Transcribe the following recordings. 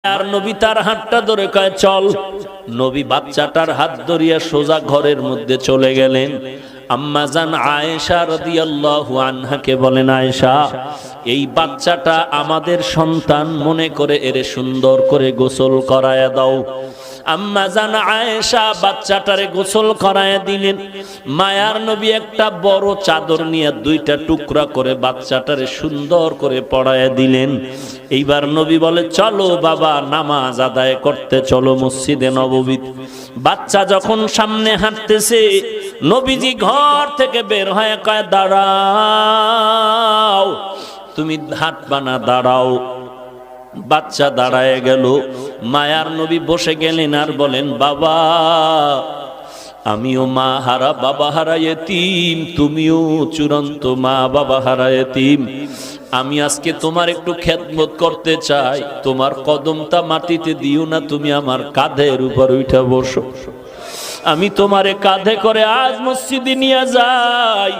আর নবী তার হাতটা ধরে কয় চল। নবী বাচ্চাটার হাত ধরিয়া সোজা ঘরের মধ্যে চলে গেলেন। আম্মা জান আয়েশা রাদিয়াল্লাহু আনহাকে বলেন, আয়েশা, এই বাচ্চাটা আমাদের সন্তান, মনে করে এরে সুন্দর করে গোসল করায়া দাও। আম্মা জান আয়েশা বাচ্চাটারে গোসল করায়া দিলেন। মায়ার নবী একটা বড় চাদর নিয়ে দুইটা টুকরা করে বাচ্চাটারে সুন্দর করে পড়ায়া দিলেন। এইবার নবী বলে, চলো বাবা, নামাজ আদায় করতে চলো মসজিদে নববীতে। বাচ্চা যখন সামনে হাঁটতেছে, নবীজি ঘর থেকে বের হয়ে কয়, দাঁড়াও, তুমি হাঁটবা না, দাঁড়াও। বাচ্চা দাঁড়ায় গেল। মায়ার নবী বসে গেলেন আর বলেন, বাবা, আমিও মা হারা বাবা হারা এতিম, তুমিও চূড়ান্ত মা বাবা হারা এতিম। আমি আজকে তোমার একটু খেদমত করতে চাই, তোমার কদমটা মাটিতে দিও না, তুমি আমার কাঁধের উপর উঠা বসো। আমি তোমারে কাঁধে করে আজ মসজিদে নিয়ে যাই,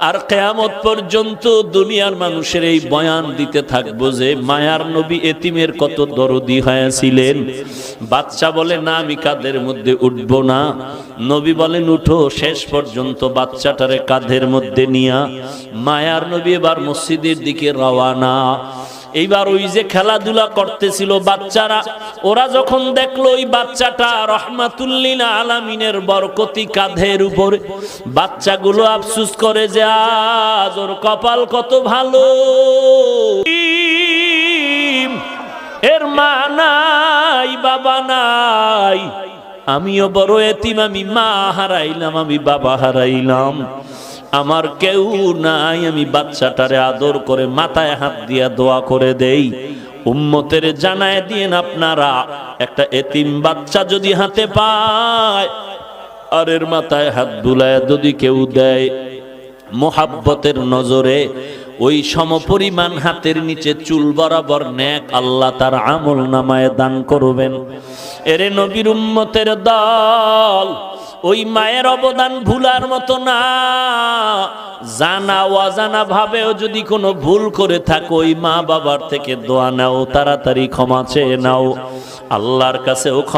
আর কিয়ামত পর্যন্ত দুনিয়ার মানুষের এই বয়ান দিতে থাকবো যে মায়ার নবী এতিমের কত দরদি হয়েছিলেন। বাচ্চা বলে, না, আমি কাঁধের মধ্যে উঠবো না। নবী বলেন, উঠো। শেষ পর্যন্ত বাচ্চাটারে কাঁধের মধ্যে নিয়া মায়ার নবী এবার মসজিদের দিকে রওয়ানা। এইবার ওই যে খেলাধুলা করতেছিল বাচ্চারা, ওরা যখন দেখলো ওই বাচ্চাটা রহমাতুল লিল আলামিনের বরকতি কাঁধের উপরে, বাচ্চাগুলো আফসোস করে যে আজ ওর কপাল কত ভালো, এর মা নাই, বাবা নাই। আমিও বড় এতিম, আমি মা হারাইলাম, আমি বাবা হারাইলাম, আমার কেউ নাই। আমি বাচ্চাটারে আদর করে মাথায় হাত দিয়া দোয়া করে দেই, উম্মতের জানায় দিয়েন আপনারা, একটা এতিম বাচ্চা যদি হাতে পায় আর এর মাথায় হাত বুলায় যদি কেউ দেয়, মোহাব্বতের নজরে ওই সমপরিমাণ হাতের নিচে চুল বরাবর নেক আল্লাহ তার আমল নামায় দান করবেন। এরে নবীর উম্মতের দল, ওই মায়ের অবদান ভুলার মতো না। জানা অজানা ভাবেও যদি কোনো ভুল করে থাকো, ওই মা বাবার থেকে দোয়া নাও, তাড়াতাড়ি ক্ষমা চেয়ে নাও, আল্লাহর কাছেও